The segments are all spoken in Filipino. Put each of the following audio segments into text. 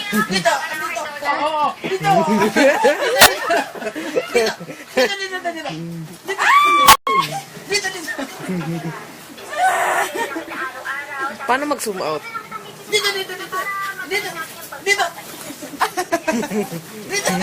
Dito! Oo! Dito! Dito! Dito! Paano mag-zoom out? Dito! Dito! Dito! Dito! Dito! Dito!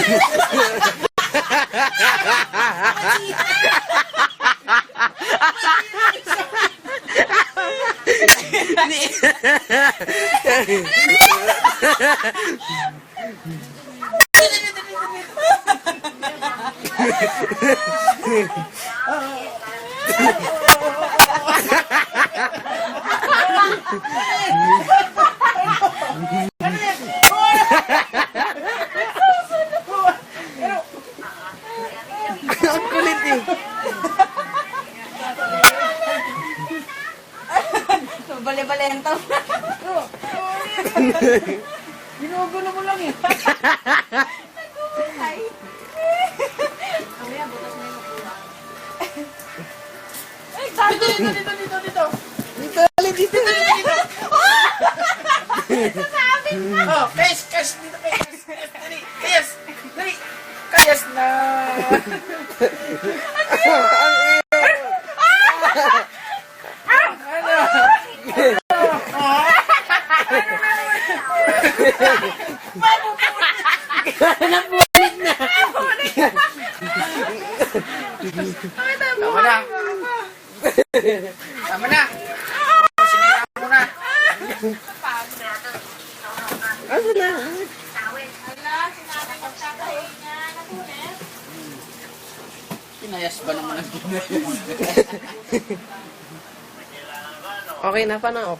Ang kulit eh. Bale-balento. Ginugulo mo lang eh. Ay. Mamaya, butas na yung makuha. Ay, Dito! Dito! Dito! Dito! Dito! Dito. Oh, kayas! Kayas! Dito! Kayas! Dali! Kayas! Dali! Kayas na! Napulit na. Tama na! Tama na! Sinira mo na! Ano na? Hala, sinabi ko siya kayo niya. Nakulit. Pinayas ba naman ang ginayas? Okay na, paano?